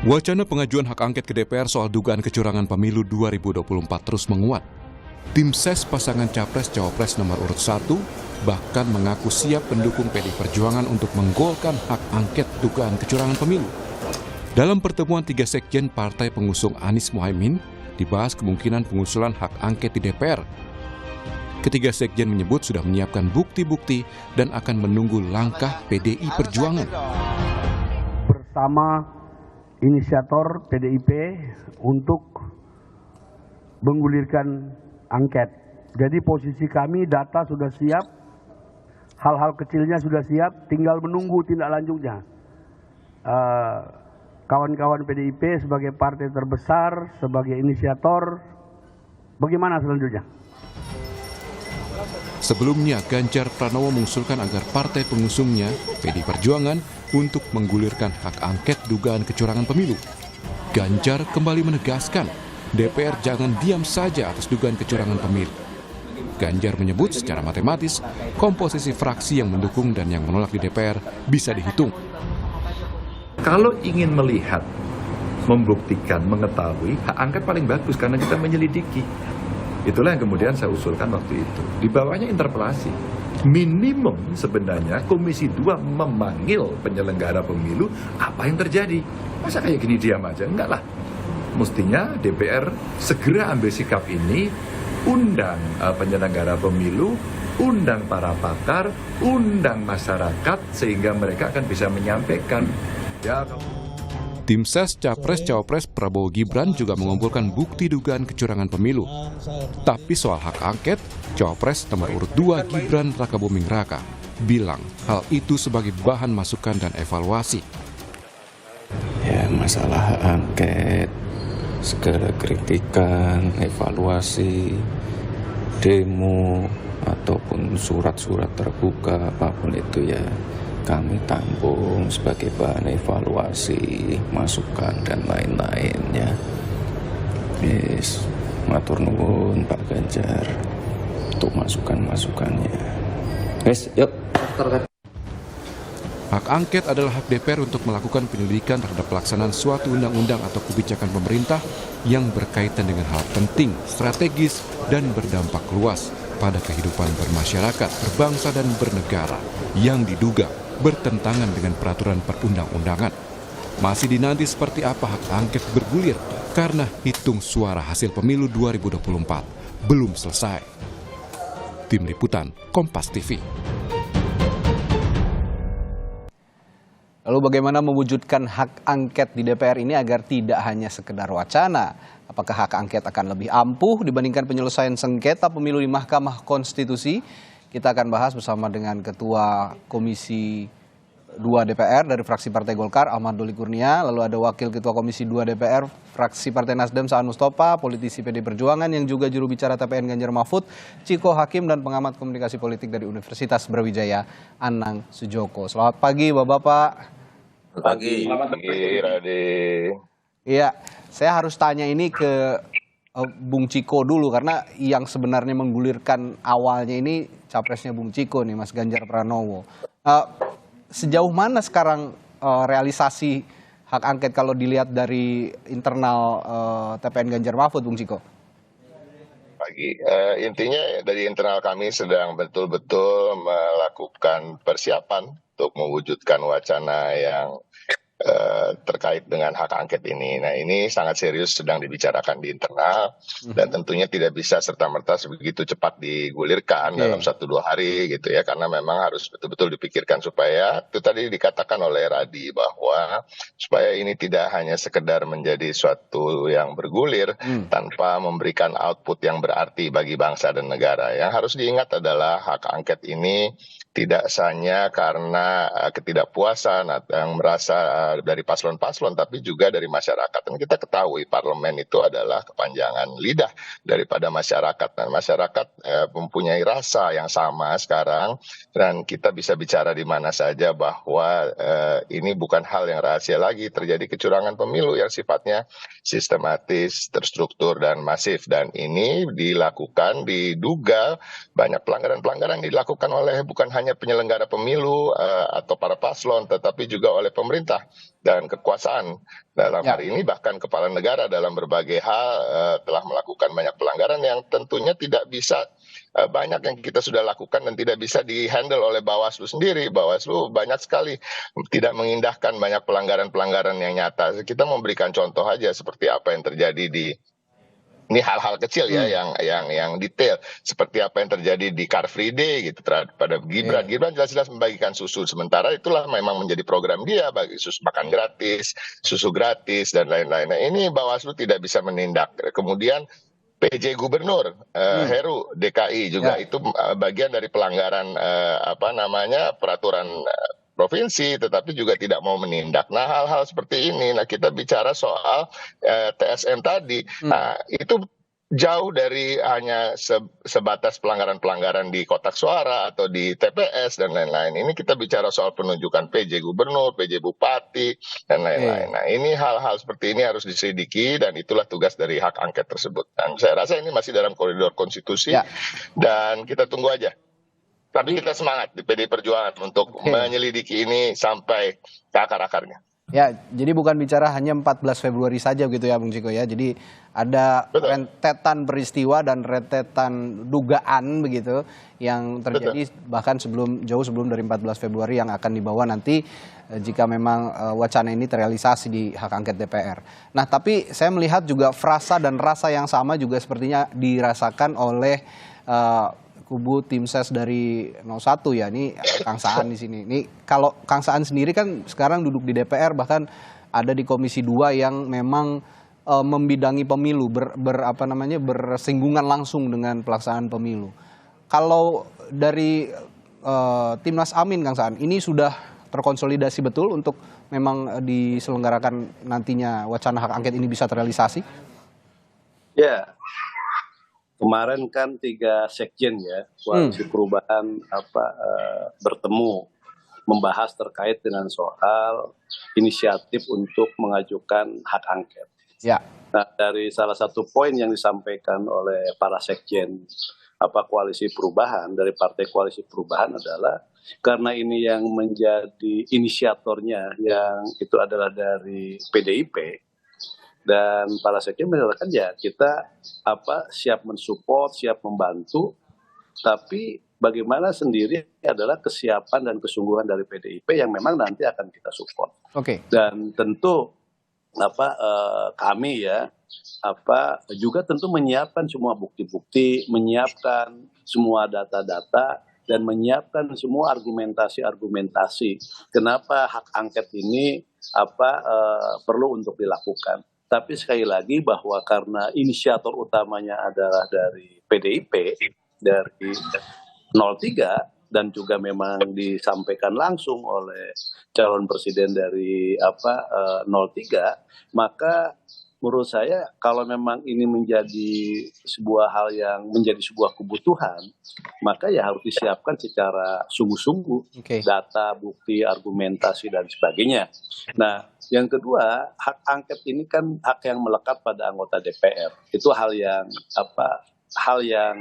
Wacana pengajuan hak angket ke DPR soal dugaan kecurangan pemilu 2024 terus menguat. Tim ses pasangan Capres-Cawapres nomor urut 1 bahkan mengaku siap mendukung PDI Perjuangan untuk menggolkan hak angket dugaan kecurangan pemilu. Dalam pertemuan 3 sekjen partai pengusung Anies Mohaimin, dibahas kemungkinan pengusulan hak angket di DPR. Ketiga sekjen menyebut sudah menyiapkan bukti-bukti dan akan menunggu langkah PDI Perjuangan. Bersama inisiator PDIP untuk menggulirkan angket. Jadi posisi kami data sudah siap, hal-hal kecilnya sudah siap, tinggal menunggu tindak lanjutnya. Kawan-kawan PDIP sebagai partai terbesar, sebagai inisiator, bagaimana selanjutnya? Sebelumnya, Ganjar Pranowo mengusulkan agar partai pengusungnya, PDI Perjuangan, untuk menggulirkan hak angket dugaan kecurangan pemilu. Ganjar kembali menegaskan, DPR jangan diam saja atas dugaan kecurangan pemilu. Ganjar menyebut secara matematis, komposisi fraksi yang mendukung dan yang menolak di DPR bisa dihitung. Kalau ingin melihat, membuktikan, mengetahui, hak angket paling bagus karena kita menyelidiki. Itulah yang kemudian saya usulkan waktu itu. Di bawahnya interpelasi. Minimum sebenarnya Komisi 2 memanggil penyelenggara pemilu, apa yang terjadi? Masa kayak gini diam aja? Enggak lah. Mestinya DPR segera ambil sikap ini, undang penyelenggara pemilu, undang para pakar, undang masyarakat, sehingga mereka akan bisa menyampaikan. Tim ses Capres-Cawapres Prabowo Gibran juga mengumpulkan bukti dugaan kecurangan pemilu. Tapi soal hak angket, Cawapres nomor urut 2 Gibran Rakabuming Raka bilang hal itu sebagai bahan masukan dan evaluasi. Ya, masalah hak angket, segala kritikan, evaluasi, demo, ataupun surat-surat terbuka, apapun itu ya kami tampung sebagai bahan evaluasi, masukan, dan lain-lainnya. Yes, matur nuwun Pak Ganjar untuk masukan-masukannya. Yes, yuk. Hak angket adalah hak DPR untuk melakukan penyelidikan terhadap pelaksanaan suatu undang-undang atau kebijakan pemerintah yang berkaitan dengan hal penting, strategis, dan berdampak luas pada kehidupan bermasyarakat, berbangsa, dan bernegara yang diduga bertentangan dengan peraturan perundang-undangan. Masih dinanti seperti apa hak angket bergulir karena hitung suara hasil pemilu 2024 belum selesai. Tim Liputan Kompas TV. Lalu bagaimana mewujudkan hak angket di DPR ini agar tidak hanya sekedar wacana? Apakah hak angket akan lebih ampuh dibandingkan penyelesaian sengketa pemilu di Mahkamah Konstitusi? Kita akan bahas bersama dengan Ketua Komisi 2 DPR dari fraksi Partai Golkar, Ahmad Doli Kurnia. Lalu ada Wakil Ketua Komisi 2 DPR, fraksi Partai Nasdem, Saan Mustafa, politisi PDI Perjuangan yang juga juru bicara TPN Ganjar Mahfud, Ciko Hakim, dan pengamat komunikasi politik dari Universitas Brawijaya, Anang Sujoko. Selamat pagi Bapak-Bapak. Pagi, Rade. Iya, saya harus tanya ini ke Bung Ciko dulu, karena yang sebenarnya menggulirkan awalnya ini capresnya Bung Ciko nih, Mas Ganjar Pranowo. Sejauh mana sekarang realisasi hak angket kalau dilihat dari internal TPN Ganjar Mahfud, Bung Ciko? Pagi, intinya dari internal kami sedang betul-betul melakukan persiapan untuk mewujudkan wacana yang terkait dengan hak angket ini. Nah, ini sangat serius sedang dibicarakan di internal dan tentunya tidak bisa serta-merta begitu cepat digulirkan dalam 1-2 hari gitu ya, karena memang harus betul-betul dipikirkan supaya itu tadi dikatakan oleh Radi bahwa supaya ini tidak hanya sekedar menjadi suatu yang bergulir tanpa memberikan output yang berarti bagi bangsa dan negara. Yang harus diingat adalah hak angket ini tidak hanya karena ketidakpuasan yang merasa dari paslon-paslon, tapi juga dari masyarakat. Dan kita ketahui parlemen itu adalah kepanjangan lidah daripada masyarakat. Dan masyarakat mempunyai rasa yang sama sekarang, dan kita bisa bicara di mana saja bahwa ini bukan hal yang rahasia lagi. Terjadi kecurangan pemilu yang sifatnya sistematis, terstruktur, dan masif. Dan ini dilakukan, diduga banyak pelanggaran-pelanggaran dilakukan oleh bukan hanya hanya penyelenggara pemilu atau para paslon, tetapi juga oleh pemerintah dan kekuasaan. Dalam hari ini bahkan kepala negara dalam berbagai hal telah melakukan banyak pelanggaran yang tentunya tidak bisa, banyak yang kita sudah lakukan dan tidak bisa dihandle oleh Bawaslu sendiri. Bawaslu banyak sekali tidak mengindahkan banyak pelanggaran-pelanggaran yang nyata. Kita memberikan contoh aja seperti apa yang terjadi di, ini hal-hal kecil ya, yang detail, seperti apa yang terjadi di Car Free Day gitu pada Gibran. Gibran jelas-jelas membagikan susu, sementara itulah memang menjadi program dia, bagi susu makan gratis, susu gratis dan lain-lain. Nah, ini Bawaslu tidak bisa menindak. Kemudian PJ Gubernur Heru DKI juga itu bagian dari pelanggaran peraturan provinsi, tetapi juga tidak mau menindak. Nah, hal-hal seperti ini, nah kita bicara soal TSM tadi, nah itu jauh dari hanya sebatas pelanggaran-pelanggaran di kotak suara atau di TPS dan lain-lain. Ini kita bicara soal penunjukan PJ Gubernur, PJ Bupati, dan lain-lain. Nah, ini hal-hal seperti ini harus diselidiki dan itulah tugas dari hak angket tersebut. Dan saya rasa ini masih dalam koridor konstitusi dan kita tunggu aja. Tapi kita semangat di PDI Perjuangan untuk menyelidiki ini sampai ke akar-akarnya. Ya, jadi bukan bicara hanya 14 Februari saja gitu ya Bung Ciko ya. Jadi ada rentetan peristiwa dan rentetan dugaan begitu yang terjadi bahkan jauh sebelum dari 14 Februari yang akan dibawa nanti jika memang wacana ini terrealisasi di hak angket DPR. Nah, tapi saya melihat juga frasa dan rasa yang sama juga sepertinya dirasakan oleh kubu tim ses dari 01 ya, ini Kang Saan di sini. Ini kalau Kang Saan sendiri kan sekarang duduk di DPR, bahkan ada di Komisi 2 yang memang membidangi pemilu, bersinggungan langsung dengan pelaksanaan pemilu. Kalau dari Timnas Amin Kang Saan, ini sudah terkonsolidasi betul untuk memang diselenggarakan nantinya wacana hak angket ini bisa terrealisasi? Ya. Kemarin kan 3 sekjen ya, koalisi perubahan bertemu membahas terkait dengan soal inisiatif untuk mengajukan hak angket. Ya. Nah, dari salah satu poin yang disampaikan oleh para sekjen koalisi perubahan dari partai koalisi perubahan adalah karena ini yang menjadi inisiatornya yang itu adalah dari PDIP. Dan para sekjen menyatakan ya kita siap mensupport, siap membantu, tapi bagaimana sendiri adalah kesiapan dan kesungguhan dari PDIP yang memang nanti akan kita support. Dan tentu kami ya juga tentu menyiapkan semua bukti-bukti, menyiapkan semua data-data dan menyiapkan semua argumentasi-argumentasi kenapa hak angket ini perlu untuk dilakukan. Tapi sekali lagi bahwa karena inisiator utamanya adalah dari PDIP, dari 03, dan juga memang disampaikan langsung oleh calon presiden dari 03, maka menurut saya kalau memang ini menjadi sebuah hal yang menjadi sebuah kebutuhan, maka ya harus disiapkan secara sungguh-sungguh data, bukti, argumentasi dan sebagainya. Nah, yang kedua, hak angket ini kan hak yang melekat pada anggota DPR. Itu hal yang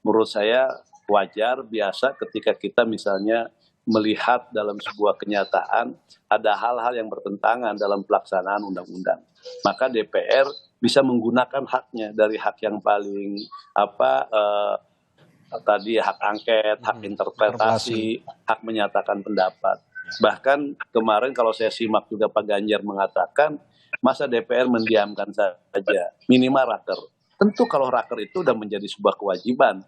menurut saya wajar, biasa ketika kita misalnya melihat dalam sebuah kenyataan ada hal-hal yang bertentangan dalam pelaksanaan undang-undang. Maka DPR bisa menggunakan haknya dari hak yang paling tadi hak angket, hak interpretasi, hak menyatakan pendapat. Bahkan kemarin kalau saya simak juga Pak Ganjar mengatakan masa DPR mendiamkan saja minimal raker. Tentu kalau raker itu sudah menjadi sebuah kewajiban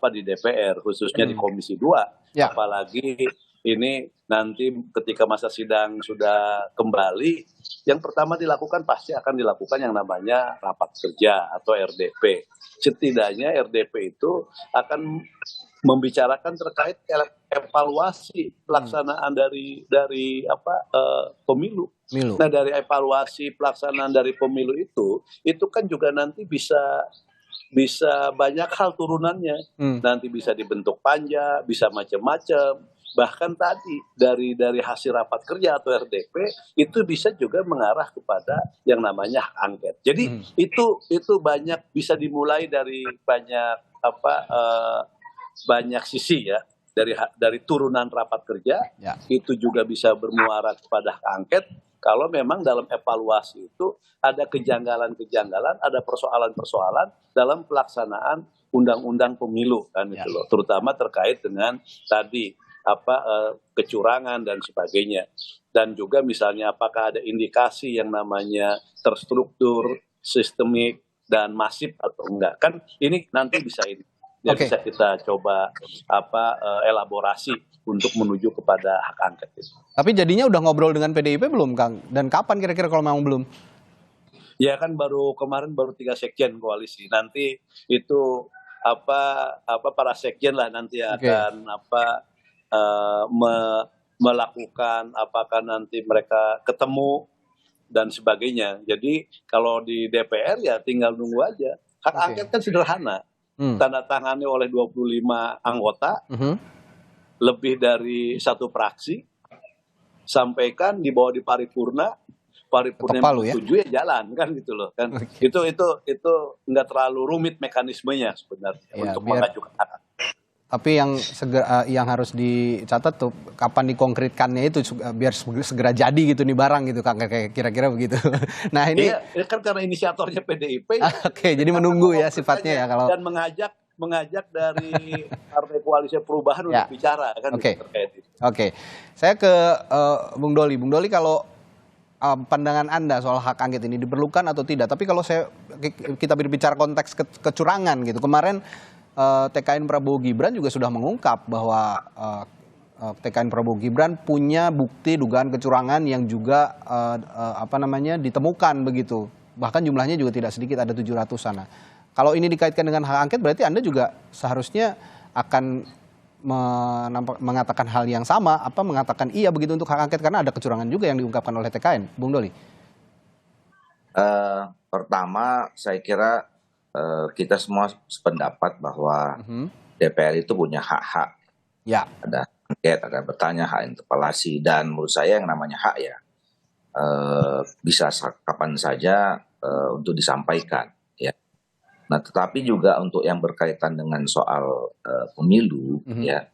di DPR khususnya di Komisi 2. Apalagi ini nanti ketika masa sidang sudah kembali, yang pertama dilakukan pasti akan dilakukan yang namanya rapat kerja atau RDP. Setidaknya RDP itu akan membicarakan terkait evaluasi pelaksanaan dari pemilu. Nah, dari evaluasi pelaksanaan dari pemilu itu kan juga nanti bisa banyak hal turunannya. Nanti bisa dibentuk panja, bisa macam-macam. Bahkan tadi dari hasil rapat kerja atau RDP itu bisa juga mengarah kepada yang namanya hak angket. Jadi itu banyak bisa dimulai dari banyak sisi ya. dari turunan rapat kerja, Ya. itu juga bisa bermuara kepada hak angket kalau memang dalam evaluasi itu ada kejanggalan-kejanggalan, ada persoalan-persoalan dalam pelaksanaan undang-undang pemilu kan Ya. itu loh, terutama terkait dengan tadi kecurangan dan sebagainya. Dan juga misalnya apakah ada indikasi yang namanya terstruktur, sistemik dan masif atau enggak. Kan ini nanti bisa Oke. bisa kita coba elaborasi untuk menuju kepada hak angket itu. Tapi jadinya udah ngobrol dengan PDIP belum, Kang? Dan kapan kira-kira kalau memang belum? Ya kan kemarin baru 3 sekjen koalisi. Nanti itu para sekjen lah nanti Oke. akan melakukan, apakah nanti mereka ketemu dan sebagainya. Jadi kalau di DPR ya tinggal nunggu aja. Hak Oke. angket kan sederhana. Tanda tangani oleh 25 anggota, lebih dari 1 fraksi, sampaikan dibawa di paripurna Ketok palu ya? setuju ya jalan kan gitu loh kan. Oke. Itu nggak terlalu rumit mekanismenya sebenarnya Ya, untuk biar- mengajukan hak angket. Tapi yang harus dicatat tuh kapan dikonkretkannya itu biar segera jadi gitu nih barang gitu, Kang, kayak kira-kira begitu. Nah ini Iya, kan karena inisiatornya PDIP. oke, jadi menunggu ya sifatnya ya kalau Dan mengajak dari Partai Koalisi Perubahan Ya. untuk bicara kan Oke. terkait itu. Oke, saya ke Bung Doli. Bung Doli, kalau pandangan Anda soal hak angket ini diperlukan atau tidak? Tapi kalau kita berbicara konteks kecurangan gitu, kemarin TKN Prabowo Gibran juga sudah mengungkap bahwa TKN Prabowo Gibran punya bukti dugaan kecurangan yang juga ditemukan begitu. Bahkan jumlahnya juga tidak sedikit, ada 700-an. Nah, kalau ini dikaitkan dengan hak angket, berarti Anda juga seharusnya akan mengatakan hal yang sama, mengatakan iya begitu untuk hak angket, karena ada kecurangan juga yang diungkapkan oleh TKN. Bung Doli. Pertama, saya kira kita semua sependapat bahwa DPR itu punya hak-hak. Ya. Ada angket, ada bertanya, hak interpelasi, dan menurut saya yang namanya hak ya bisa kapan saja untuk disampaikan. Ya. Nah, tetapi juga untuk yang berkaitan dengan soal pemilu, ya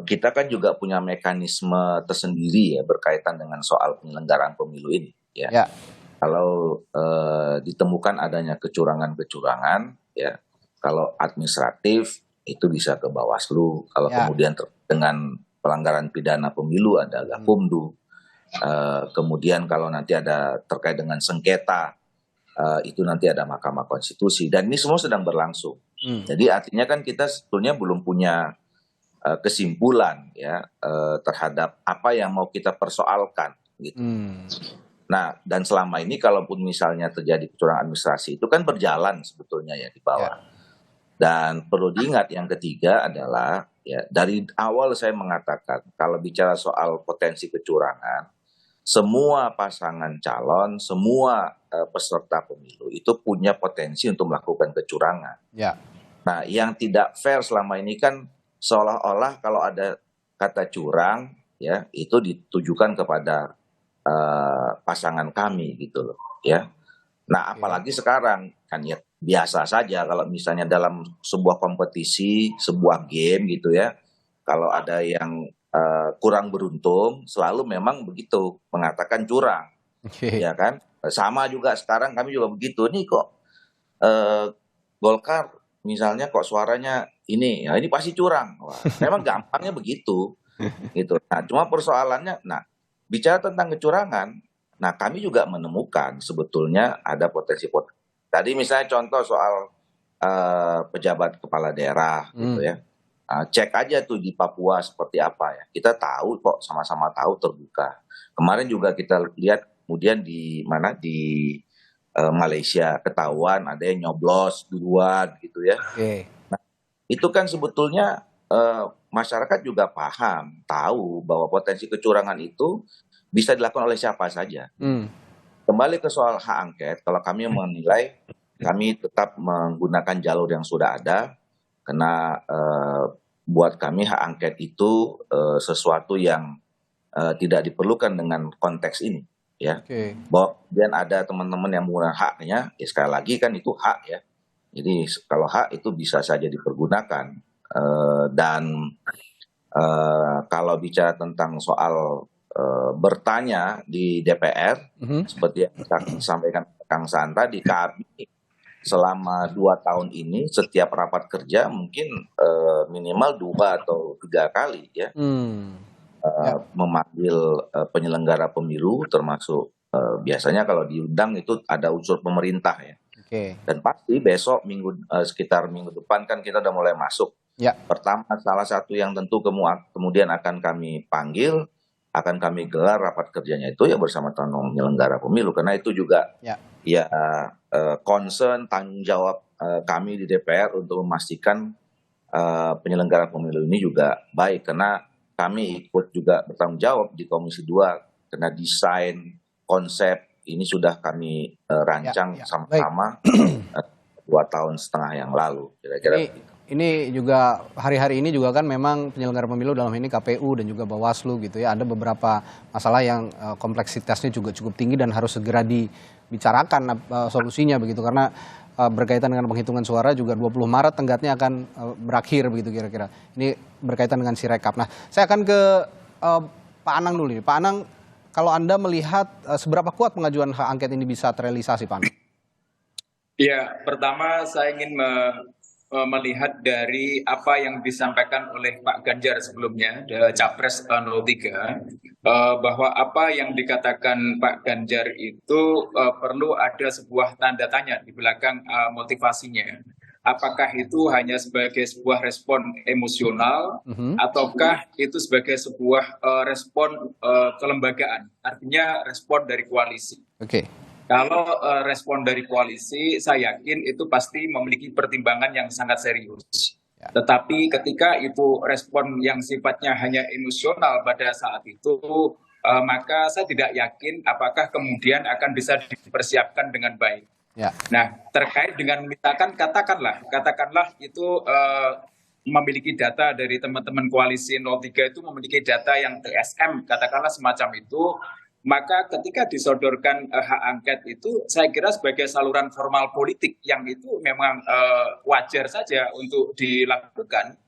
kita kan juga punya mekanisme tersendiri ya berkaitan dengan soal penyelenggaraan pemilu ini. Ya. Ya. Kalau ditemukan adanya kecurangan-kecurangan, ya, kalau administratif itu bisa ke Bawaslu. Kalau Ya. kemudian dengan pelanggaran pidana pemilu ada Gakumdu. Kemudian kalau nanti ada terkait dengan sengketa, itu nanti ada Mahkamah Konstitusi. Dan ini semua sedang berlangsung. Jadi artinya kan kita sebetulnya belum punya kesimpulan ya terhadap apa yang mau kita persoalkan gitu. Nah, dan selama ini kalaupun misalnya terjadi kecurangan administrasi itu kan berjalan sebetulnya ya di bawah. Ya. Dan perlu diingat yang ketiga adalah ya dari awal saya mengatakan kalau bicara soal potensi kecurangan, semua pasangan calon, semua peserta pemilu itu punya potensi untuk melakukan kecurangan. Ya. Nah, yang tidak fair selama ini kan seolah-olah kalau ada kata curang ya itu ditujukan kepada pasangan kami gitu loh ya. Nah, apalagi sekarang kan ya biasa saja kalau misalnya dalam sebuah kompetisi, sebuah game gitu ya. Kalau ada yang kurang beruntung, selalu memang begitu mengatakan curang. Oke. Ya kan? Sama juga sekarang kami juga begitu. Nih kok Golkar misalnya kok suaranya ini, ya ini pasti curang. Wah, memang gampangnya begitu. Gitu. Nah, cuma persoalannya bicara tentang kecurangan, nah kami juga menemukan sebetulnya ada potensi-potensi. Tadi misalnya contoh soal pejabat kepala daerah gitu ya. Cek aja tuh di Papua seperti apa ya. Kita tahu kok, sama-sama tahu terbuka. Kemarin juga kita lihat kemudian di Malaysia ketahuan ada yang nyoblos duluan gitu ya. Oke. Nah, itu kan sebetulnya masyarakat juga paham, tahu bahwa potensi kecurangan itu bisa dilakukan oleh siapa saja. Kembali ke soal hak angket, kalau kami menilai, kami tetap menggunakan jalur yang sudah ada, karena buat kami hak angket itu sesuatu yang tidak diperlukan dengan konteks ini. Ya, bahwa kemudian ada teman-teman yang menggunakan haknya, ya sekali lagi kan itu hak ya. Jadi kalau hak itu bisa saja dipergunakan. Dan kalau bicara tentang soal bertanya di DPR, seperti yang Kang sampaikan Kang Saan tadi, kami selama 2 tahun ini setiap rapat kerja mungkin minimal 2 atau 3 kali ya memanggil penyelenggara pemilu, termasuk biasanya kalau diundang itu ada unsur pemerintah ya. Dan pasti besok sekitar minggu depan kan kita udah mulai masuk. Pertama, salah satu yang tentu kemudian akan kami panggil, akan kami gelar rapat kerjanya itu ya bersama penyelenggara pemilu, karena itu juga concern tanggung jawab kami di DPR untuk memastikan penyelenggara pemilu ini juga baik, karena kami ikut juga bertanggung jawab di Komisi 2 karena desain konsep ini sudah kami rancang sama-sama 2,5 tahun yang lalu kira-kira. Ini juga hari-hari ini juga kan memang penyelenggara pemilu dalam ini KPU dan juga Bawaslu gitu ya, ada beberapa masalah yang kompleksitasnya juga cukup tinggi dan harus segera dibicarakan solusinya begitu, karena berkaitan dengan penghitungan suara juga 20 Maret tenggatnya akan berakhir begitu kira-kira. Ini berkaitan dengan Sirekap. Nah, saya akan ke Pak Anang dulu nih. Pak Anang, kalau Anda melihat seberapa kuat pengajuan hak angket ini bisa terrealisasi, Pak Anang? Ya, pertama saya ingin melihat dari apa yang disampaikan oleh Pak Ganjar sebelumnya, Capres 03, bahwa apa yang dikatakan Pak Ganjar itu perlu ada sebuah tanda tanya di belakang motivasinya. Apakah itu hanya sebagai sebuah respon emosional, ataukah itu sebagai sebuah respon kelembagaan, artinya respon dari koalisi. Kalau respon dari koalisi, saya yakin itu pasti memiliki pertimbangan yang sangat serius. Tetapi ketika itu respon yang sifatnya hanya emosional pada saat itu, maka saya tidak yakin apakah kemudian akan bisa dipersiapkan dengan baik. Nah, terkait dengan misalkan katakanlah itu memiliki data dari teman-teman koalisi 03 itu memiliki data yang TSM, katakanlah semacam itu. Maka ketika disodorkan hak angket itu, saya kira sebagai saluran formal politik yang itu memang wajar saja untuk dilakukan.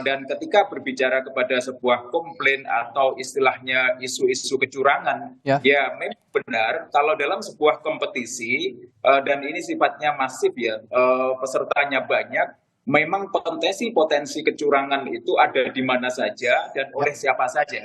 Dan ketika berbicara kepada sebuah komplain atau istilahnya isu-isu kecurangan, ya memang benar kalau dalam sebuah kompetisi dan ini sifatnya masif ya, pesertanya banyak, memang potensi kecurangan itu ada di mana saja dan oleh siapa saja.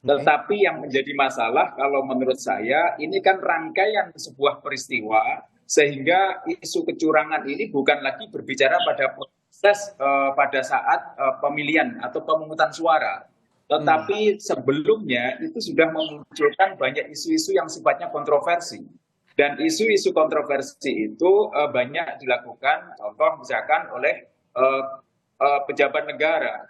Tetapi yang menjadi masalah kalau menurut saya ini kan rangkaian sebuah peristiwa, sehingga isu kecurangan ini bukan lagi berbicara pada proses pada saat pemilihan atau pemungutan suara, tetapi sebelumnya itu sudah memunculkan banyak isu-isu yang sifatnya kontroversi. Dan isu-isu kontroversi itu banyak dilakukan, contoh misalkan oleh pejabat negara,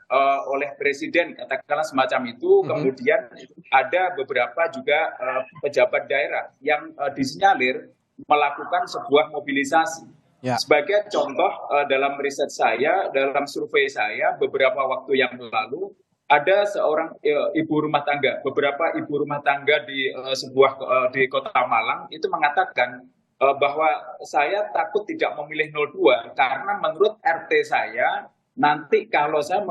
oleh presiden, katakanlah semacam itu. Kemudian ada beberapa juga pejabat daerah yang disinyalir melakukan sebuah mobilisasi. Sebagai contoh, dalam riset saya, dalam survei saya beberapa waktu yang lalu, ada seorang beberapa ibu rumah tangga di di Kota Malang itu mengatakan bahwa saya takut tidak memilih 02 karena menurut RT saya nanti kalau saya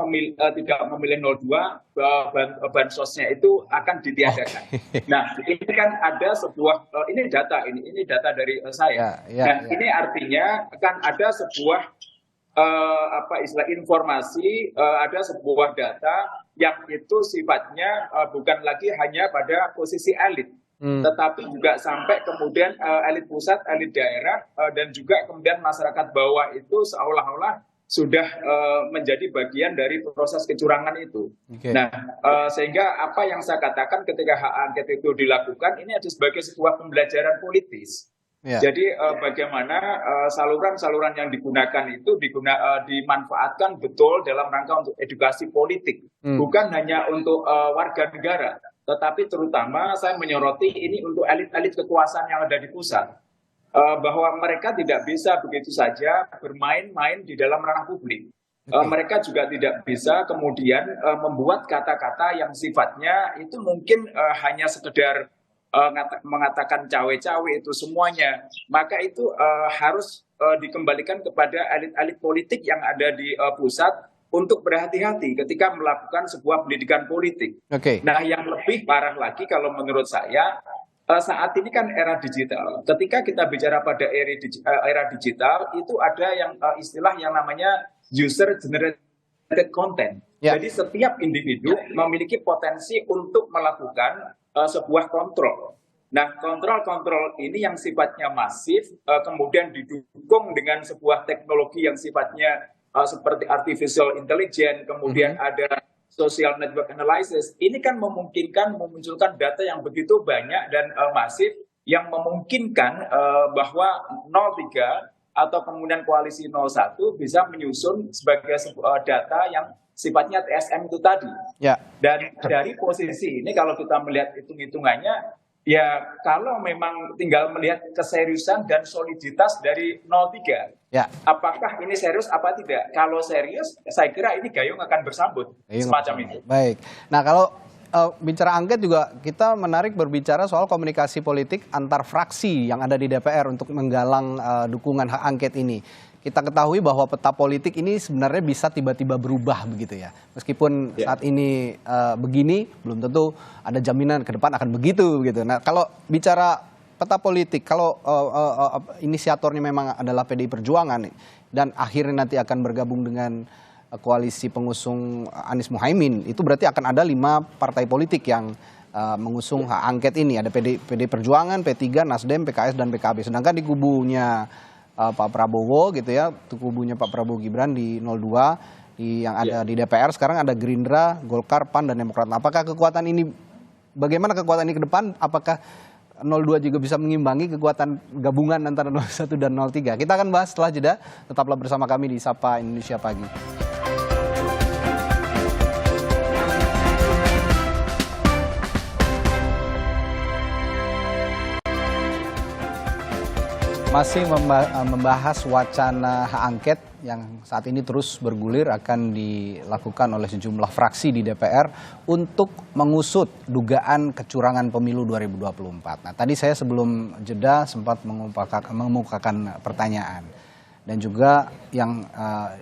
tidak memilih 02, bansosnya itu akan ditiadakan. Nah, ini kan ada sebuah, ini data dari saya. Ini artinya akan ada sebuah informasi, ada sebuah data yang itu sifatnya bukan lagi hanya pada posisi elit, tetapi juga sampai kemudian elit pusat, elit daerah, dan juga kemudian masyarakat bawah itu seolah-olah sudah menjadi bagian dari proses kecurangan itu. Nah, sehingga apa yang saya katakan ketika hak angket itu dilakukan, ini ada sebagai sebuah pembelajaran politis. Jadi bagaimana saluran-saluran yang digunakan itu dimanfaatkan betul dalam rangka untuk edukasi politik, bukan hanya untuk warga negara, tetapi terutama saya menyoroti ini untuk elit-elit kekuasaan yang ada di pusat. Bahwa mereka tidak bisa begitu saja bermain-main di dalam ranah publik. Mereka juga tidak bisa kemudian membuat kata-kata yang sifatnya itu mungkin hanya sekedar mengatakan cawe-cawe itu semuanya. Maka itu harus dikembalikan kepada elit-elit politik yang ada di pusat untuk berhati-hati ketika melakukan sebuah pendidikan politik. Oke. Nah, yang lebih parah lagi kalau menurut saya, saat ini kan era digital. Ketika kita bicara pada era digital, itu ada yang istilah yang namanya user generated content. Ya. Jadi setiap individu memiliki potensi untuk melakukan sebuah kontrol. Nah, kontrol-kontrol ini yang sifatnya masif, kemudian didukung dengan sebuah teknologi yang sifatnya seperti artificial intelligence, kemudian ada social network analysis. Ini kan memungkinkan memunculkan data yang begitu banyak dan masif, yang memungkinkan bahwa 03 atau kemudian koalisi 01 bisa menyusun sebagai sebuah data yang sifatnya TSM itu tadi. Ya. Dan dari posisi ini kalau kita melihat hitung-hitungannya, ya kalau memang tinggal melihat keseriusan dan soliditas dari 03. Ya. Apakah ini serius apa tidak? Kalau serius, saya kira ini gayung akan bersambut. Semacam itu. Baik. Nah, kalau bicara angket juga kita menarik berbicara soal komunikasi politik antar fraksi yang ada di DPR untuk menggalang dukungan hak angket ini. Kita ketahui bahwa peta politik ini sebenarnya bisa tiba-tiba berubah begitu ya. Meskipun saat ini begini, belum tentu ada jaminan ke depan akan begitu gitu. Nah, kalau bicara peta politik, kalau inisiatornya memang adalah PDI Perjuangan dan akhirnya nanti akan bergabung dengan koalisi pengusung Anies Muhaimin, itu berarti akan ada 5 partai politik yang mengusung hak angket ini. Ada PDI Perjuangan, P3, Nasdem, PKS, dan PKB. Sedangkan di kubunya Pak Prabowo gitu ya, kubunya Pak Prabowo Gibran di 02, yang ada di DPR sekarang ada Gerindra, Golkar, PAN, dan Demokrat. Apakah kekuatan ini, bagaimana kekuatan ini ke depan? Apakah 02 juga bisa mengimbangi kekuatan gabungan antara 01 dan 03? Kita akan bahas setelah jeda. Tetaplah bersama kami di Sapa Indonesia Pagi. Masih membahas wacana hak angket yang saat ini terus bergulir akan dilakukan oleh sejumlah fraksi di DPR untuk mengusut dugaan kecurangan pemilu 2024. Nah, tadi saya sebelum jeda sempat mengemukakan pertanyaan dan juga yang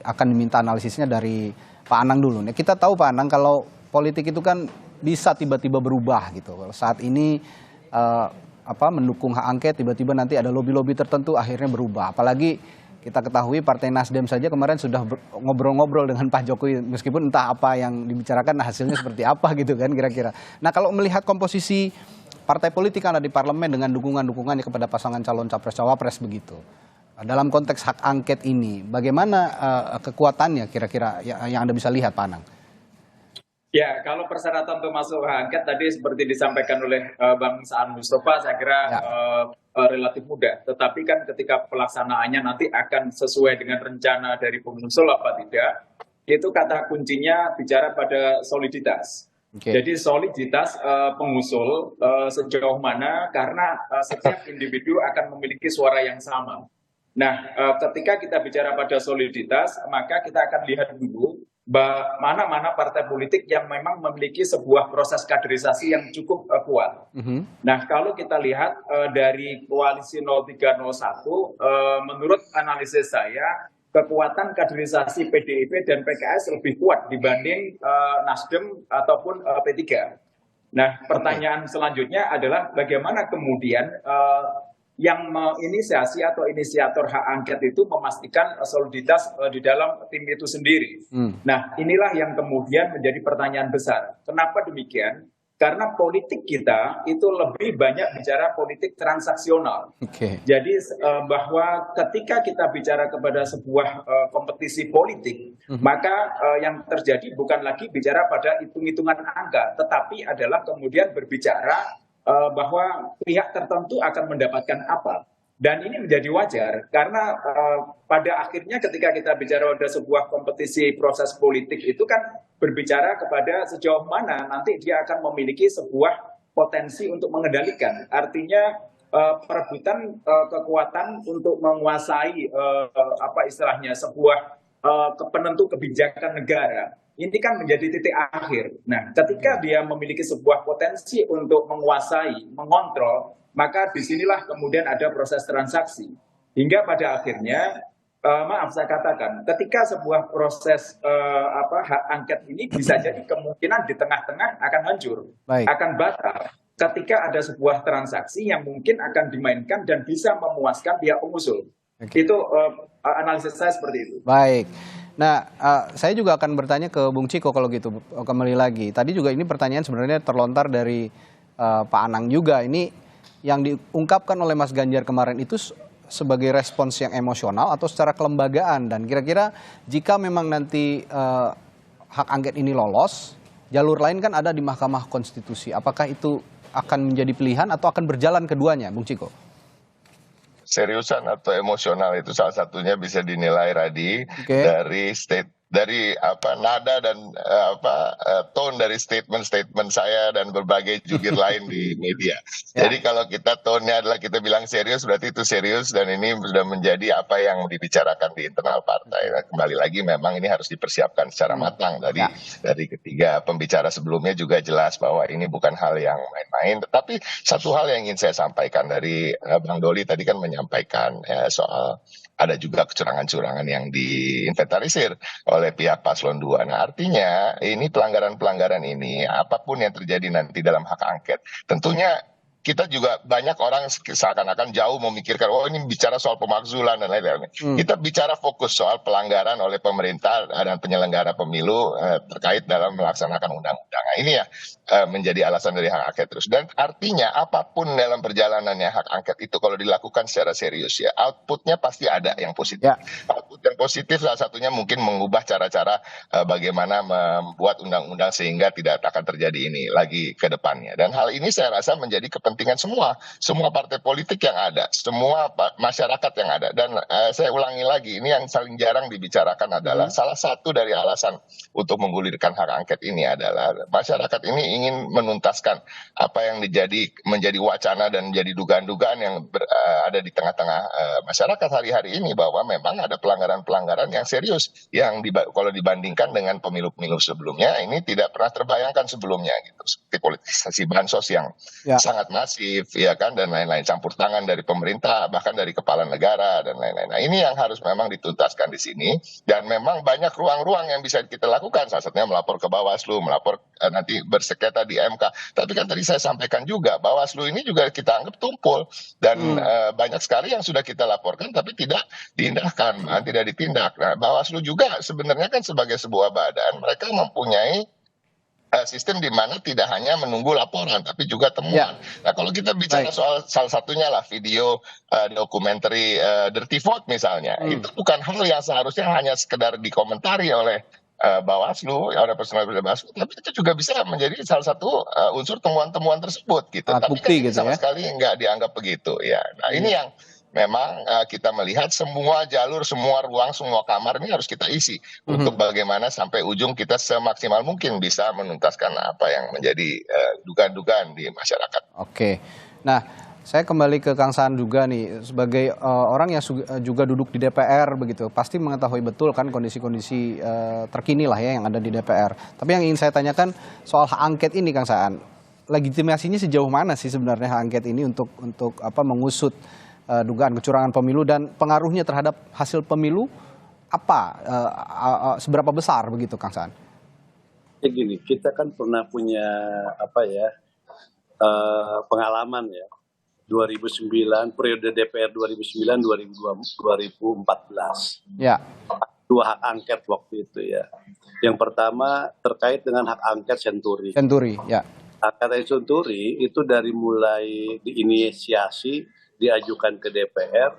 akan diminta analisisnya dari Pak Anang dulu. Nah, kita tahu Pak Anang kalau politik itu kan bisa tiba-tiba berubah gitu. Kalau saat ini mendukung hak angket, tiba-tiba nanti ada lobby-lobby tertentu akhirnya berubah. Apalagi kita ketahui Partai Nasdem saja kemarin sudah ngobrol-ngobrol dengan Pak Jokowi, meskipun entah apa yang dibicarakan hasilnya seperti apa gitu kan kira-kira. Nah, kalau melihat komposisi partai politik yang ada di parlemen dengan dukungan-dukungannya kepada pasangan calon capres-cawapres begitu, dalam konteks hak angket ini, bagaimana kekuatannya kira-kira yang Anda bisa lihat, Pak Anang? Ya, kalau persyaratan untuk masuk hak angket tadi seperti disampaikan oleh Bang Saan Mustafa, saya kira relatif mudah. Tetapi kan ketika pelaksanaannya nanti akan sesuai dengan rencana dari pengusul apa tidak, itu kata kuncinya bicara pada soliditas. Jadi soliditas pengusul sejauh mana, karena setiap individu akan memiliki suara yang sama. Nah, ketika kita bicara pada soliditas, maka kita akan lihat dulu mana-mana partai politik yang memang memiliki sebuah proses kaderisasi yang cukup kuat. Nah, kalau kita lihat dari koalisi 0301, menurut analisis saya, kekuatan kaderisasi PDIP dan PKS lebih kuat dibanding Nasdem ataupun P3. Nah, pertanyaan selanjutnya adalah bagaimana kemudian yang menginisiasi atau inisiator hak angket itu memastikan soliditas di dalam tim itu sendiri. Nah, inilah yang kemudian menjadi pertanyaan besar. Kenapa demikian? Karena politik kita itu lebih banyak bicara politik transaksional. Jadi bahwa ketika kita bicara kepada sebuah kompetisi politik, maka yang terjadi bukan lagi bicara pada hitung-hitungan angka, tetapi adalah kemudian berbicara bahwa pihak tertentu akan mendapatkan apa. Dan ini menjadi wajar karena pada akhirnya ketika kita bicara pada sebuah kompetisi proses politik itu kan berbicara kepada sejauh mana nanti dia akan memiliki sebuah potensi untuk mengendalikan. Artinya perebutan kekuatan untuk menguasai sebuah penentu kebijakan negara. Ini kan menjadi titik akhir. Nah, ketika dia memiliki sebuah potensi untuk menguasai, mengontrol, maka disinilah kemudian ada proses transaksi. Hingga pada akhirnya maaf saya katakan, ketika sebuah proses hak angket ini bisa jadi kemungkinan di tengah-tengah akan hancur, Baik. akan batal. Ketika ada sebuah transaksi yang mungkin akan dimainkan dan bisa memuaskan pihak pengusul. Itu analisis saya seperti itu. Baik. Nah, saya juga akan bertanya ke Bung Ciko kalau gitu, kembali lagi. Tadi juga ini pertanyaan sebenarnya terlontar dari Pak Anang juga. Ini yang diungkapkan oleh Mas Ganjar kemarin itu sebagai respons yang emosional atau secara kelembagaan. Dan kira-kira jika memang nanti hak angket ini lolos, jalur lain kan ada di Mahkamah Konstitusi. Apakah itu akan menjadi pilihan atau akan berjalan keduanya, Bung Ciko? Seriusan atau emosional itu salah satunya bisa dinilai Radi dari nada dan tone dari statement saya dan berbagai jubir lain di media. Jadi kalau kita tone-nya adalah kita bilang serius, berarti itu serius dan ini sudah menjadi apa yang dibicarakan di internal partai. Nah, kembali lagi memang ini harus dipersiapkan secara matang. Dari ketiga pembicara sebelumnya juga jelas bahwa ini bukan hal yang main-main. Tetapi satu hal yang ingin saya sampaikan dari Bang Doli tadi kan menyampaikan soal ada juga kecurangan-kecurangan yang diinventarisir oleh pihak paslon 2. Nah, artinya ini pelanggaran-pelanggaran ini apapun yang terjadi nanti dalam hak angket, tentunya kita juga banyak orang seakan-akan jauh memikirkan, oh ini bicara soal pemakzulan dan lain-lain. Kita bicara fokus soal pelanggaran oleh pemerintah dan penyelenggara pemilu terkait dalam melaksanakan undang-undang. Nah, ini ya menjadi alasan dari hak angket terus. Dan artinya apapun dalam perjalanannya hak angket itu kalau dilakukan secara serius ya, outputnya pasti ada yang positif. Output yang positif salah satunya mungkin mengubah cara-cara bagaimana membuat undang-undang sehingga tidak akan terjadi ini lagi ke depannya. Dan hal ini saya rasa menjadi kepentingan semua partai politik yang ada, semua masyarakat yang ada. Dan saya ulangi lagi, ini yang saling jarang dibicarakan adalah salah satu dari alasan untuk menggulirkan hak angket ini adalah masyarakat ini ingin menuntaskan apa yang menjadi wacana dan menjadi dugaan-dugaan yang ada di tengah-tengah masyarakat hari-hari ini bahwa memang ada pelanggaran-pelanggaran yang serius yang kalau dibandingkan dengan pemilu-pemilu sebelumnya ini tidak pernah terbayangkan sebelumnya gitu, seperti politisasi bansos yang sangat masif ya kan dan lain-lain, campur tangan dari pemerintah bahkan dari kepala negara dan lain-lain. Nah, ini yang harus memang dituntaskan di sini dan memang banyak ruang-ruang yang bisa kita lakukan, salah satunya melapor ke Bawaslu, melapor nanti bersengketa di MK. Tapi kan tadi saya sampaikan juga Bawaslu ini juga kita anggap tumpul dan banyak sekali yang sudah kita laporkan tapi tidak diindahkan, tidak ditindak. Nah, Bawaslu juga sebenarnya kan sebagai sebuah badan mereka mempunyai sistem di mana tidak hanya menunggu laporan tapi juga temuan. Nah, kalau kita bicara soal salah satunya lah video dokumenter Dirty Vote misalnya, itu bukan hal yang seharusnya hanya sekedar dikomentari oleh Bawaslu, oleh personal Bawaslu, tapi itu juga bisa menjadi salah satu unsur temuan-temuan tersebut gitu. Tapi kan ini sama sekali nggak dianggap begitu ya. Nah, ini yang memang kita melihat semua jalur, semua ruang, semua kamar ini harus kita isi untuk bagaimana sampai ujung kita semaksimal mungkin bisa menuntaskan apa yang menjadi dugaan-dugaan di masyarakat. Oke, nah saya kembali ke Kang Saan juga nih sebagai orang yang juga duduk di DPR begitu, pasti mengetahui betul kan kondisi-kondisi terkini lah ya yang ada di DPR. Tapi yang ingin saya tanyakan soal hak angket ini, Kang Saan, legitimasinya sejauh mana sih sebenarnya hak angket ini untuk mengusut dugaan kecurangan pemilu dan pengaruhnya terhadap hasil pemilu seberapa besar begitu, Kang Saan? Ya gini, kita kan pernah punya pengalaman ya 2009 periode DPR 2009-2014. Ya. 2 hak angket waktu itu ya. Yang pertama terkait dengan hak angket Senturi. Senturi, ya. Hak angket Senturi itu dari mulai diinisiasi diajukan ke DPR,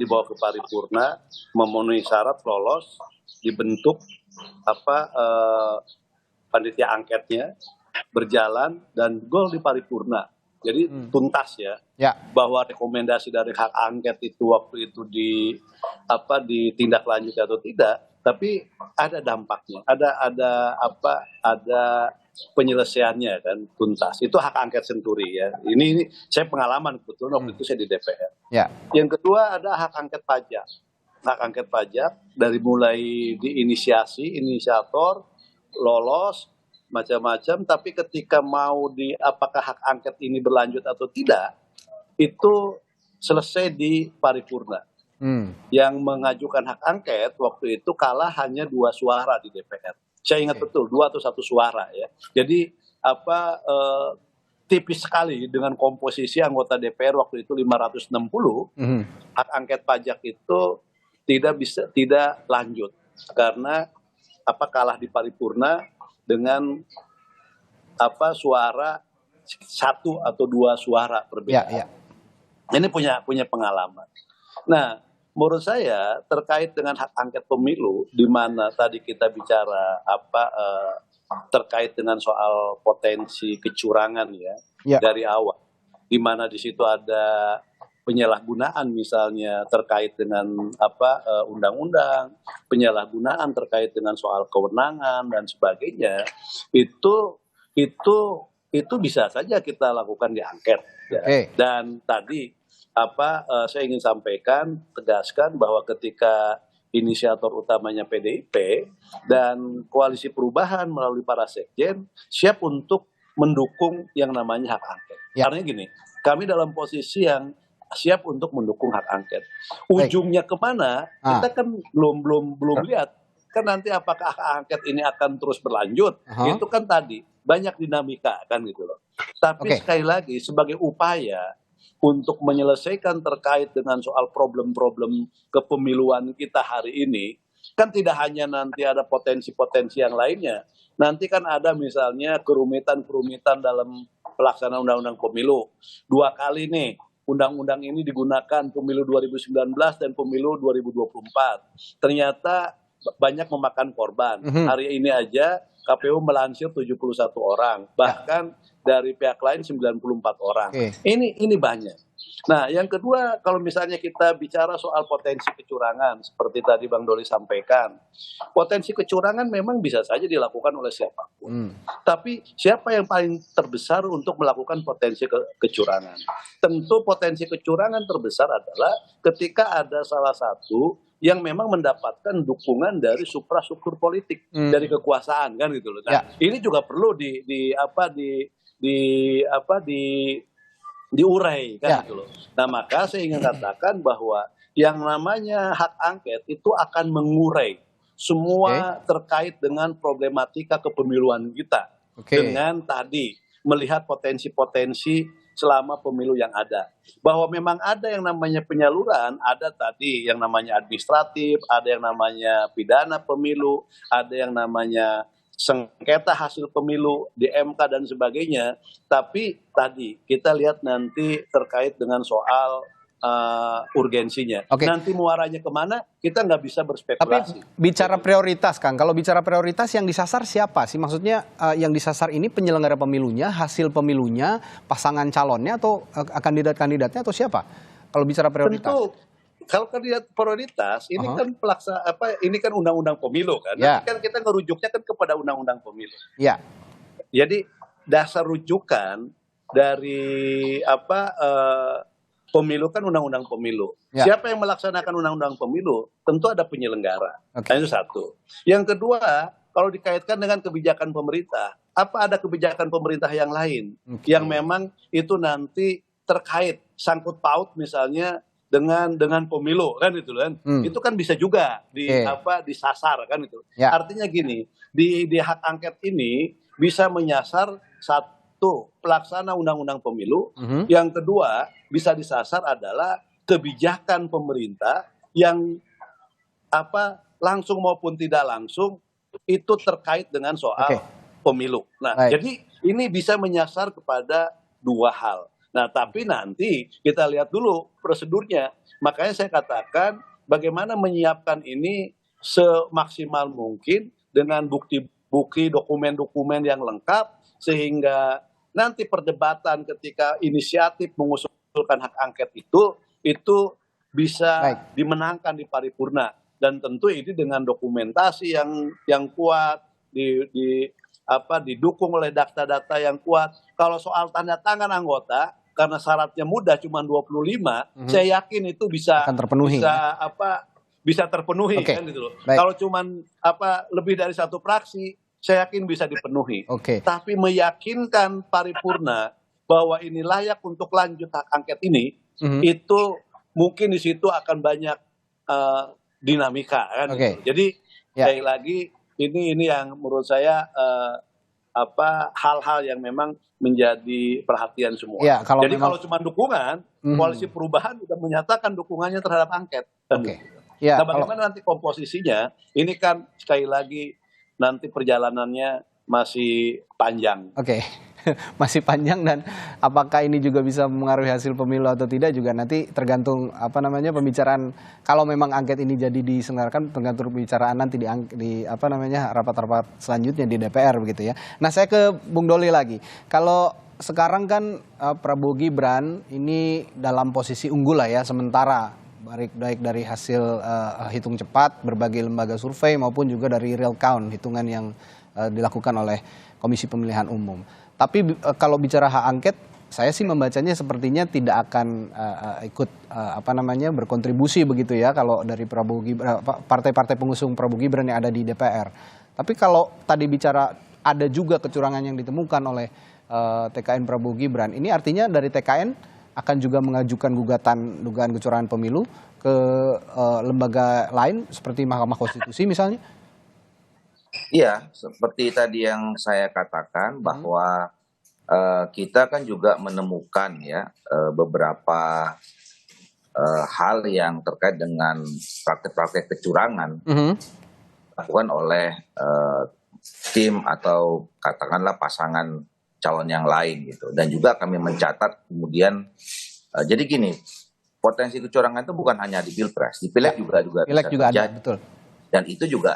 dibawa ke paripurna, memenuhi syarat lolos, dibentuk panitia angketnya, berjalan dan gol di paripurna. Jadi tuntas ya, bahwa rekomendasi dari hak angket itu waktu itu ditindaklanjuti atau tidak, tapi ada dampaknya, ada penyelesaiannya kan, tuntas. Itu hak angket Senturi ya. Ini saya pengalaman kebetulan waktu itu saya di DPR. Yang kedua ada hak angket pajak. Hak angket pajak dari mulai inisiator, lolos, macam-macam, tapi ketika mau apakah hak angket ini berlanjut atau tidak, itu selesai di paripurna. yang mengajukan hak angket waktu itu kalah hanya 2 suara di DPR. Saya ingat betul 2 atau 1 suara ya. Jadi tipis sekali dengan komposisi anggota DPR waktu itu 560, hak angket pajak itu tidak lanjut karena kalah di paripurna dengan suara 1 atau 2 suara perbedaan. Ini punya pengalaman. Nah, menurut saya terkait dengan hak angket pemilu, di mana tadi kita bicara terkait dengan soal potensi kecurangan dari awal, di mana di situ ada penyalahgunaan misalnya terkait dengan undang-undang, penyalahgunaan terkait dengan soal kewenangan dan sebagainya, itu bisa saja kita lakukan di angket. Dan tadi saya ingin sampaikan, tegaskan bahwa ketika inisiator utamanya PDIP dan Koalisi Perubahan melalui para sekjen siap untuk mendukung yang namanya hak angket. Artinya gini, kami dalam posisi yang siap untuk mendukung hak angket. Ujungnya kemana? Kita kan belum lihat. Kan nanti apakah hak angket ini akan terus berlanjut? Itu kan tadi banyak dinamika kan gitu loh. Tapi sekali lagi sebagai upaya untuk menyelesaikan terkait dengan soal problem-problem kepemiluan kita hari ini, kan tidak hanya nanti ada potensi-potensi yang lainnya. Nanti kan ada misalnya kerumitan-kerumitan dalam pelaksanaan undang-undang pemilu. 2 kali nih undang-undang ini digunakan pemilu 2019 dan pemilu 2024. Ternyata banyak memakan korban. Hari ini aja KPU melansir 71 orang. Bahkan dari pihak lain 94 orang. Ini banyak. Nah, yang kedua, kalau misalnya kita bicara soal potensi kecurangan, seperti tadi Bang Doli sampaikan, potensi kecurangan memang bisa saja dilakukan oleh siapapun. Tapi siapa yang paling terbesar untuk melakukan potensi kecurangan? Tentu potensi kecurangan terbesar adalah ketika ada salah satu yang memang mendapatkan dukungan dari suprastruktur politik, dari kekuasaan kan gitu loh. Nah, ini juga perlu diurai kan gitu loh. Nah, maka saya ingin katakan bahwa yang namanya hak angket itu akan mengurai semua terkait dengan problematika kepemiluan kita. Dengan tadi melihat potensi-potensi selama pemilu yang ada. Bahwa memang ada yang namanya penyaluran, ada tadi yang namanya administratif, ada yang namanya pidana pemilu, ada yang namanya sengketa hasil pemilu di MK dan sebagainya. Tapi tadi kita lihat nanti terkait dengan soal urgensinya. Nanti muaranya kemana kita nggak bisa berspekulasi. Tapi bicara prioritas, Kang, kalau bicara prioritas yang disasar siapa sih? Maksudnya yang disasar ini penyelenggara pemilunya, hasil pemilunya, pasangan calonnya, atau kandidat-kandidatnya, atau siapa? Kalau bicara prioritas. Tentu kalau kandidat prioritas ini kan ini kan undang-undang pemilu kan. Nanti kan kita ngerujuknya kan kepada undang-undang pemilu. Jadi dasar rujukan dari pemilu kan undang-undang pemilu. Siapa yang melaksanakan undang-undang pemilu? Tentu ada penyelenggara. Nah, itu satu. Yang kedua, kalau dikaitkan dengan kebijakan pemerintah, apa ada kebijakan pemerintah yang lain yang memang itu nanti terkait sangkut paut misalnya dengan pemilu kan itu kan. Itu kan bisa juga disasar kan itu. Artinya gini, di hak angket ini bisa menyasar satu, pelaksana undang-undang pemilu. Yang kedua, bisa disasar adalah kebijakan pemerintah yang langsung maupun tidak langsung itu terkait dengan soal pemilu. Nah, jadi ini bisa menyasar kepada 2 hal. Nah, tapi nanti kita lihat dulu prosedurnya. Makanya saya katakan bagaimana menyiapkan ini semaksimal mungkin dengan bukti-bukti, dokumen-dokumen yang lengkap, sehingga nanti perdebatan ketika inisiatif mengusulkan hak angket itu bisa dimenangkan di paripurna. Dan tentu ini dengan dokumentasi yang kuat, didukung oleh data-data yang kuat. Kalau soal tanda tangan anggota, karena syaratnya mudah cuma 25, saya yakin itu bisa terpenuhi. Bisa terpenuhi kan gitu loh. Kalau cuma lebih dari 1 fraksi, saya yakin bisa dipenuhi. Tapi meyakinkan paripurna bahwa ini layak untuk lanjut hak angket ini, itu mungkin di situ akan banyak dinamika kan. Oke. Gitu. Jadi Ya. sekali lagi ini yang menurut saya hal-hal yang memang menjadi perhatian semua. Ya, kalau Jadi memang- kalau cuma dukungan, koalisi perubahan sudah menyatakan dukungannya terhadap angket. Oke. Ya, Nah, kalau- bagaimana nanti komposisinya? Ini kan sekali lagi nanti perjalanannya masih panjang. Oke, masih panjang, dan apakah ini juga bisa mempengaruhi hasil pemilu atau tidak juga nanti tergantung pembicaraan. Kalau memang angket ini jadi diselenggarakan, tergantung pembicaraan nanti di rapat-rapat selanjutnya di DPR begitu ya. Nah, saya ke Bung Doli lagi. Kalau sekarang kan Prabowo Gibran ini dalam posisi unggul lah ya sementara, baik dari hasil hitung cepat berbagai lembaga survei maupun juga dari real count, hitungan yang dilakukan oleh Komisi Pemilihan Umum. Tapi kalau bicara hak angket, saya sih membacanya sepertinya tidak akan ikut berkontribusi begitu ya kalau dari Prabowo Gibran, partai-partai pengusung Prabowo Gibran yang ada di DPR. Tapi kalau tadi bicara ada juga kecurangan yang ditemukan oleh TKN Prabowo Gibran, ini artinya dari TKN akan juga mengajukan gugatan dugaan kecurangan pemilu ke lembaga lain seperti Mahkamah Konstitusi misalnya? Iya, seperti tadi yang saya katakan bahwa kita kan juga menemukan ya beberapa hal yang terkait dengan praktek-praktek kecurangan dilakukan oleh tim atau katakanlah pasangan calon yang lain gitu. Dan juga kami mencatat kemudian jadi gini, potensi kecurangan itu bukan hanya di Pilpres, di Pileg juga Pileg bisa juga ada, terjadi. betul. Dan itu juga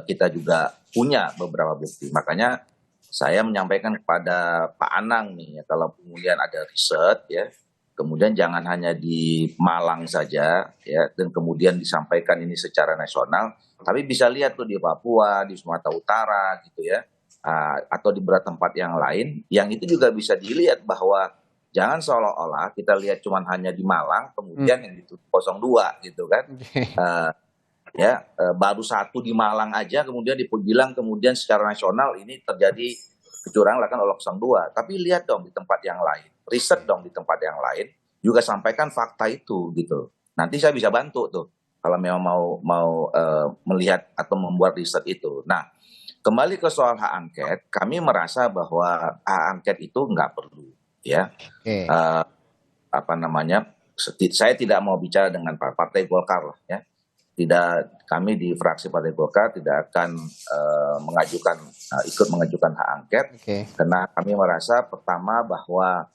kita juga punya beberapa bukti. Makanya saya menyampaikan kepada Pak Anang nih, ya, kalau kemudian ada riset ya, kemudian jangan hanya di Malang saja ya, dan kemudian disampaikan ini secara nasional, tapi bisa lihat tuh di Papua, di Sumatera Utara gitu ya, atau di beberapa tempat yang lain, yang itu juga bisa dilihat bahwa jangan seolah-olah kita lihat cuman hanya di Malang, kemudian yang ditutup 02 gitu kan. Baru satu di Malang aja kemudian dibilang kemudian secara nasional ini terjadi kecurangan dilakukan oleh 02. Tapi lihat dong di tempat yang lain, riset dong di tempat yang lain, juga sampaikan fakta itu gitu. Nanti saya bisa bantu tuh kalau memang mau melihat atau membuat riset itu. Nah, kembali ke soal hak angket, kami merasa bahwa hak angket itu nggak perlu ya. Saya tidak mau bicara dengan Partai Golkar lah ya. Tidak, kami di fraksi Partai Golkar tidak akan ikut mengajukan hak angket, karena kami merasa pertama bahwa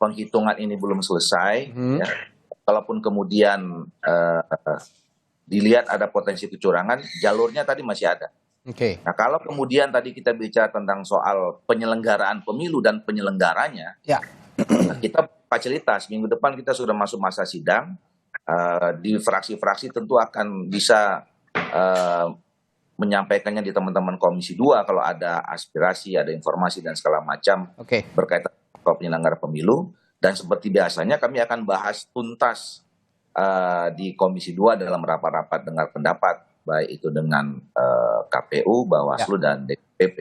penghitungan ini belum selesai. Ya. Kalaupun kemudian dilihat ada potensi kecurangan, jalurnya tadi masih ada. Nah, kalau kemudian tadi kita bicara tentang soal penyelenggaraan pemilu dan penyelenggaranya, kita fasilitas minggu depan kita sudah masuk masa sidang. Di fraksi-fraksi tentu akan bisa menyampaikannya di teman-teman Komisi 2 kalau ada aspirasi, ada informasi dan segala macam berkaitan dengan penyelenggara pemilu. Dan seperti biasanya kami akan bahas tuntas di Komisi 2 dalam rapat-rapat dengar pendapat, baik itu dengan KPU, Bawaslu, dan DKPP.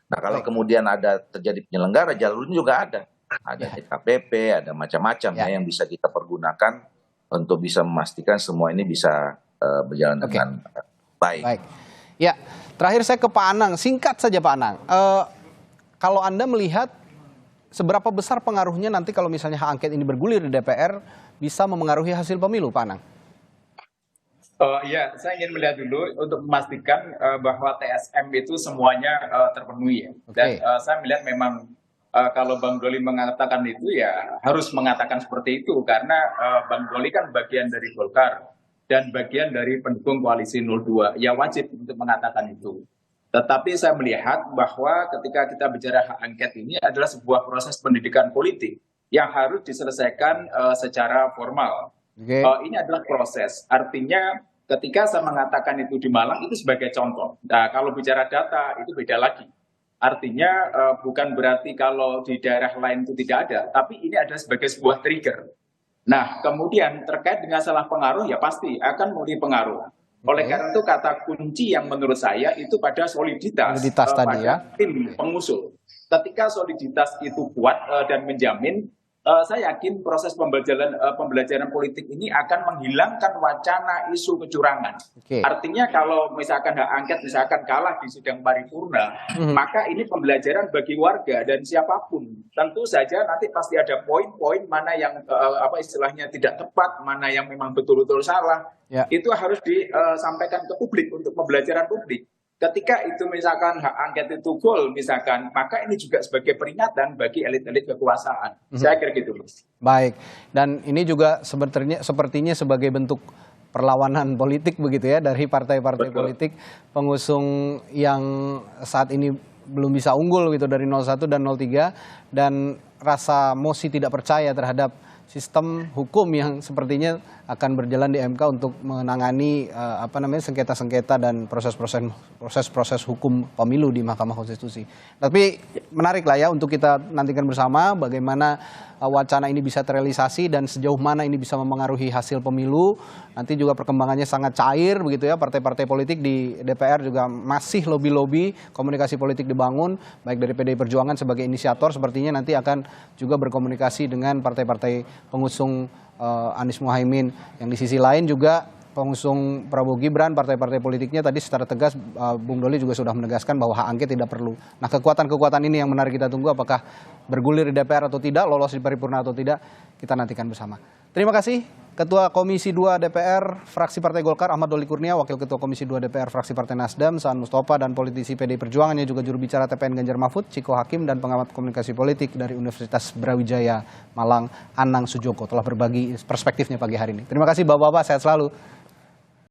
Nah, kalau kemudian ada terjadi penyelenggara, jalurnya juga ada. Ada DKPP, ada macam-macam ya yang bisa kita pergunakan untuk bisa memastikan semua ini bisa berjalan dengan baik. Ya, terakhir saya ke Pak Anang, singkat saja Pak Anang. Kalau Anda melihat seberapa besar pengaruhnya nanti kalau misalnya hak angket ini bergulir di DPR bisa memengaruhi hasil pemilu, Pak Anang? Ya, saya ingin melihat dulu untuk memastikan bahwa TSM itu semuanya terpenuhi ya. Dan saya melihat memang kalau Bang Doli mengatakan itu ya harus mengatakan seperti itu karena Bang Doli kan bagian dari Golkar dan bagian dari pendukung koalisi 02, ya wajib untuk mengatakan itu. Tetapi saya melihat bahwa ketika kita bicara hak angket ini adalah sebuah proses pendidikan politik yang harus diselesaikan secara formal. Ini adalah proses, artinya ketika saya mengatakan itu di Malang itu sebagai contoh. Nah, kalau bicara data itu beda lagi. Artinya bukan berarti kalau di daerah lain itu tidak ada, tapi ini ada sebagai sebuah trigger. Nah, kemudian terkait dengan salah pengaruh ya pasti akan memberi pengaruh. Oleh karena itu kata kunci yang menurut saya itu pada soliditas tadi, pada tim pengusul. Ketika soliditas itu kuat dan menjamin, saya yakin proses pembelajaran politik ini akan menghilangkan wacana isu kecurangan. Oke. Artinya kalau misalkan hak angket misalkan kalah di sidang paripurna, maka ini pembelajaran bagi warga dan siapapun. Tentu saja nanti pasti ada poin-poin mana yang istilahnya tidak tepat, mana yang memang betul-betul salah. Ya. Itu harus disampaikan ke publik untuk pembelajaran publik. Ketika itu misalkan hak angket itu goal misalkan, maka ini juga sebagai peringatan bagi elit-elit kekuasaan. Saya kira gitu. Baik, dan ini juga sepertinya sebagai bentuk perlawanan politik begitu ya dari partai-partai politik pengusung yang saat ini belum bisa unggul gitu dari 01 dan 03, dan rasa mosi tidak percaya terhadap sistem hukum yang sepertinya akan berjalan di MK untuk menangani sengketa-sengketa dan proses-proses hukum pemilu di Mahkamah Konstitusi. Tapi menarik lah ya untuk kita nantikan bersama bagaimana wacana ini bisa terrealisasi dan sejauh mana ini bisa mempengaruhi hasil pemilu. Nanti juga perkembangannya sangat cair begitu ya, partai-partai politik di DPR juga masih lobby-lobby, komunikasi politik dibangun baik dari PDI Perjuangan sebagai inisiator, sepertinya nanti akan juga berkomunikasi dengan partai-partai pengusung Anies Muhaimin. Yang di sisi lain juga pengusung Prabowo Gibran, partai-partai politiknya tadi secara tegas Bung Doli juga sudah menegaskan bahwa hak angket tidak perlu. Nah, kekuatan-kekuatan ini yang menarik kita tunggu, apakah bergulir di DPR atau tidak, lolos di paripurna atau tidak, kita nantikan bersama. Terima kasih Ketua Komisi 2 DPR fraksi Partai Golkar Ahmad Doli Kurnia, Wakil Ketua Komisi 2 DPR fraksi Partai Nasdem Saan Mustafa, dan politisi PDI Perjuangan yang juga juru bicara TPN Ganjar Mahfud Ciko Hakim, dan pengamat komunikasi politik dari Universitas Brawijaya Malang Anang Sujoko telah berbagi perspektifnya pagi hari ini. Terima kasih Bapak-bapak, sehat selalu.